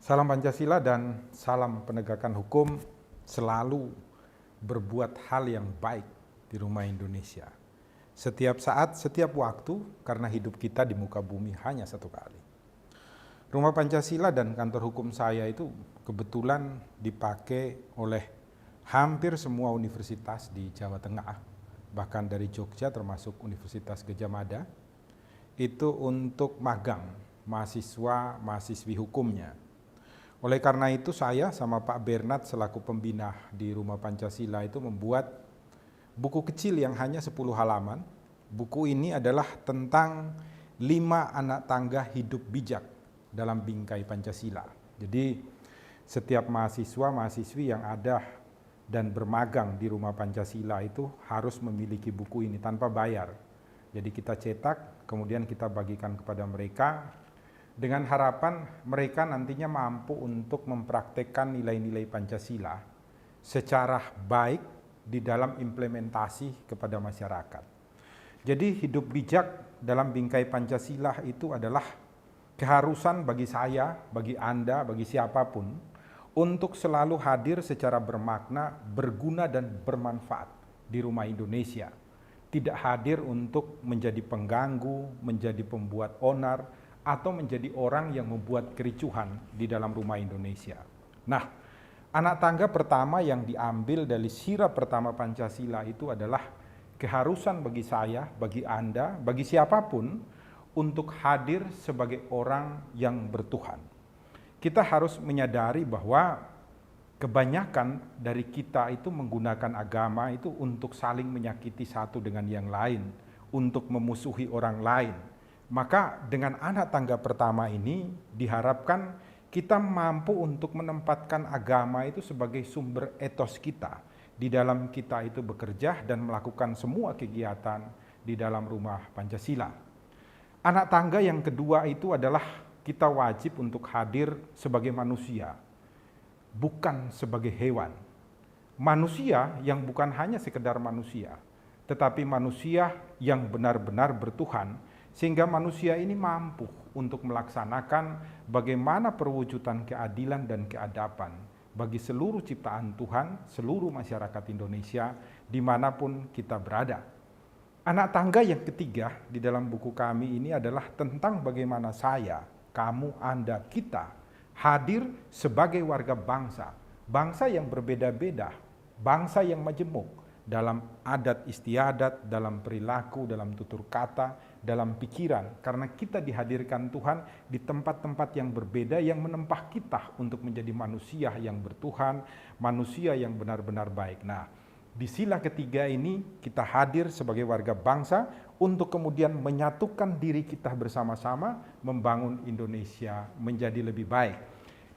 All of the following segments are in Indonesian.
Salam Pancasila dan salam penegakan hukum, selalu berbuat hal yang baik di rumah Indonesia. Setiap saat, setiap waktu, karena hidup kita di muka bumi hanya satu kali. Rumah Pancasila dan kantor hukum saya itu kebetulan dipakai oleh hampir semua universitas di Jawa Tengah, bahkan dari Jogja termasuk Universitas Gadjah Mada, itu untuk magang mahasiswa-mahasiswi hukumnya. Oleh karena itu saya sama Pak Bernard selaku pembina di Rumah Pancasila itu membuat buku kecil yang hanya 10 halaman. Buku ini adalah tentang 5 anak tangga hidup bijak dalam bingkai Pancasila. Jadi setiap mahasiswa-mahasiswi yang ada dan bermagang di Rumah Pancasila itu harus memiliki buku ini tanpa bayar. Jadi kita cetak, kemudian kita bagikan kepada mereka dengan harapan mereka nantinya mampu untuk mempraktekkan nilai-nilai Pancasila secara baik di dalam implementasi kepada masyarakat. Jadi hidup bijak dalam bingkai Pancasila itu adalah keharusan bagi saya, bagi Anda, bagi siapapun untuk selalu hadir secara bermakna, berguna dan bermanfaat di rumah Indonesia. Tidak hadir untuk menjadi pengganggu, menjadi pembuat onar, atau menjadi orang yang membuat kericuhan di dalam rumah Indonesia. Nah, anak tangga pertama yang diambil dari sirah pertama Pancasila itu adalah keharusan bagi saya, bagi Anda, bagi siapapun untuk hadir sebagai orang yang bertuhan. Kita harus menyadari bahwa kebanyakan dari kita itu menggunakan agama itu untuk saling menyakiti satu dengan yang lain, untuk memusuhi orang lain. Maka dengan anak tangga pertama ini diharapkan kita mampu untuk menempatkan agama itu sebagai sumber etos kita. Di dalam kita itu bekerja dan melakukan semua kegiatan di dalam rumah Pancasila. Anak tangga yang kedua itu adalah kita wajib untuk hadir sebagai manusia, bukan sebagai hewan. Manusia yang bukan hanya sekedar manusia, tetapi manusia yang benar-benar bertuhan, sehingga manusia ini mampu untuk melaksanakan bagaimana perwujudan keadilan dan keadaban bagi seluruh ciptaan Tuhan, seluruh masyarakat Indonesia, dimanapun kita berada. Anak tangga yang ketiga di dalam buku kami ini adalah tentang bagaimana saya, kamu, Anda, kita hadir sebagai warga bangsa, bangsa yang berbeda-beda, bangsa yang majemuk dalam adat istiadat, dalam perilaku, dalam tutur kata, dalam pikiran, karena kita dihadirkan Tuhan di tempat-tempat yang berbeda yang menempah kita untuk menjadi manusia yang bertuhan, manusia yang benar-benar baik. Nah, di sila ketiga ini kita hadir sebagai warga bangsa untuk kemudian menyatukan diri kita bersama-sama membangun Indonesia menjadi lebih baik.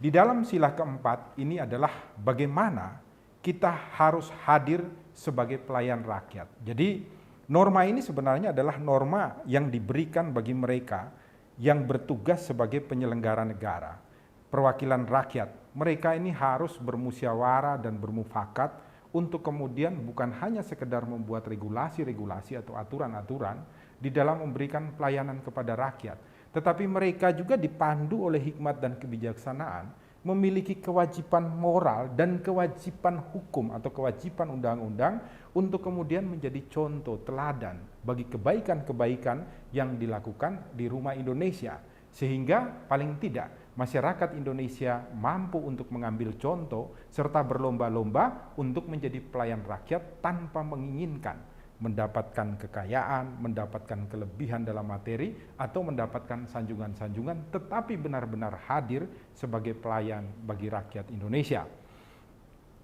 Di dalam sila keempat ini adalah bagaimana kita harus hadir sebagai pelayan rakyat. Jadi norma ini sebenarnya adalah norma yang diberikan bagi mereka yang bertugas sebagai penyelenggara negara, perwakilan rakyat. Mereka ini harus bermusyawarah dan bermufakat untuk kemudian bukan hanya sekedar membuat regulasi-regulasi atau aturan-aturan di dalam memberikan pelayanan kepada rakyat, tetapi mereka juga dipandu oleh hikmat dan kebijaksanaan, memiliki kewajiban moral dan kewajiban hukum atau kewajiban undang-undang untuk kemudian menjadi contoh teladan bagi kebaikan-kebaikan yang dilakukan di rumah Indonesia. Sehingga paling tidak masyarakat Indonesia mampu untuk mengambil contoh serta berlomba-lomba untuk menjadi pelayan rakyat tanpa menginginkan mendapatkan kekayaan, mendapatkan kelebihan dalam materi, atau mendapatkan sanjungan-sanjungan, tetapi benar-benar hadir sebagai pelayan bagi rakyat Indonesia.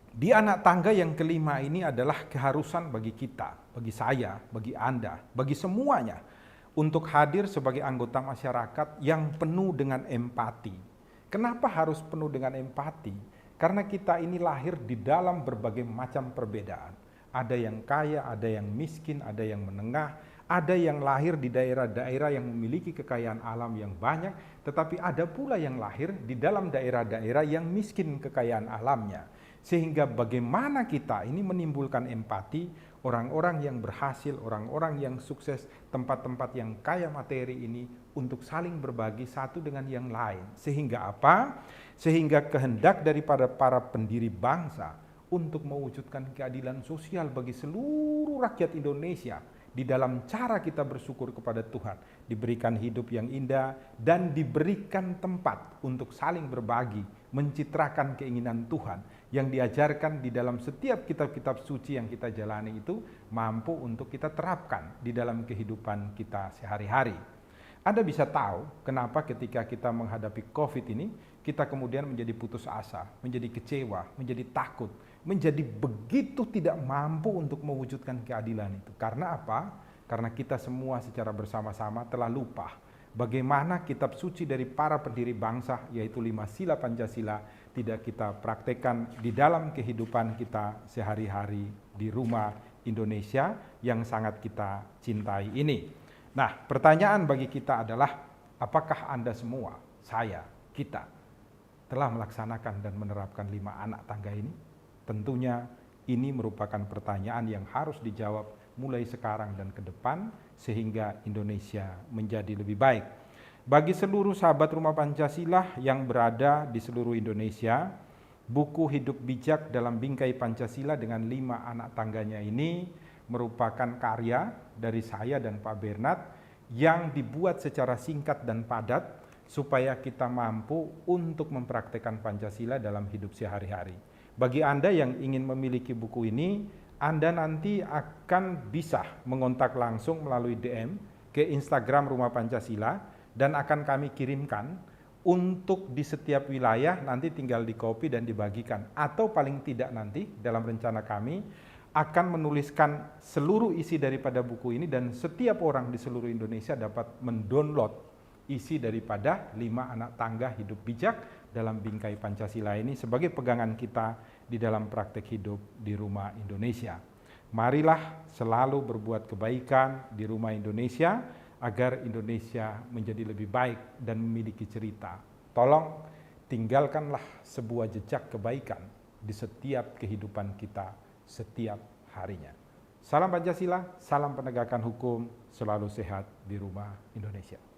Di anak tangga yang kelima ini adalah keharusan bagi kita, bagi saya, bagi Anda, bagi semuanya, untuk hadir sebagai anggota masyarakat yang penuh dengan empati. Kenapa harus penuh dengan empati? Karena kita ini lahir di dalam berbagai macam perbedaan. Ada yang kaya, ada yang miskin, ada yang menengah, ada yang lahir di daerah-daerah yang memiliki kekayaan alam yang banyak, tetapi ada pula yang lahir di dalam daerah-daerah yang miskin kekayaan alamnya. Sehingga bagaimana kita ini menimbulkan empati, orang-orang yang berhasil, orang-orang yang sukses, tempat-tempat yang kaya materi ini untuk saling berbagi satu dengan yang lain. Sehingga apa? Sehingga kehendak daripada para pendiri bangsa untuk mewujudkan keadilan sosial bagi seluruh rakyat Indonesia di dalam cara kita bersyukur kepada Tuhan, diberikan hidup yang indah dan diberikan tempat untuk saling berbagi, mencitrakan keinginan Tuhan yang diajarkan di dalam setiap kitab-kitab suci yang kita jalani itu mampu untuk kita terapkan di dalam kehidupan kita sehari-hari. Anda bisa tahu kenapa ketika kita menghadapi COVID ini, kita kemudian menjadi putus asa, menjadi kecewa, menjadi takut, menjadi begitu tidak mampu untuk mewujudkan keadilan itu. Karena apa? Karena kita semua secara bersama-sama telah lupa bagaimana kitab suci dari para pendiri bangsa, yaitu 5 sila Pancasila, tidak kita praktekkan di dalam kehidupan kita sehari-hari di rumah Indonesia yang sangat kita cintai ini. Nah, pertanyaan bagi kita adalah, apakah Anda semua, saya, kita, telah melaksanakan dan menerapkan 5 anak tangga ini? Tentunya ini merupakan pertanyaan yang harus dijawab mulai sekarang dan ke depan, sehingga Indonesia menjadi lebih baik. Bagi seluruh sahabat Rumah Pancasila yang berada di seluruh Indonesia, buku Hidup Bijak dalam Bingkai Pancasila dengan 5 anak tangganya ini merupakan karya dari saya dan Pak Bernard yang dibuat secara singkat dan padat supaya kita mampu untuk mempraktekkan Pancasila dalam hidup sehari-hari. Bagi Anda yang ingin memiliki buku ini, Anda nanti akan bisa mengontak langsung melalui DM ke Instagram Rumah Pancasila dan akan kami kirimkan untuk di setiap wilayah, nanti tinggal di-copy dan dibagikan. Atau paling tidak nanti dalam rencana kami akan menuliskan seluruh isi daripada buku ini dan setiap orang di seluruh Indonesia dapat mendownload isi daripada 5 anak tangga hidup bijak dalam Bingkai Pancasila ini sebagai pegangan kita di dalam praktek hidup di rumah Indonesia. Marilah selalu berbuat kebaikan di rumah Indonesia agar Indonesia menjadi lebih baik dan memiliki cerita. Tolong tinggalkanlah sebuah jejak kebaikan di setiap kehidupan kita setiap harinya. Salam Pancasila, salam penegakan hukum, selalu sehat di rumah Indonesia.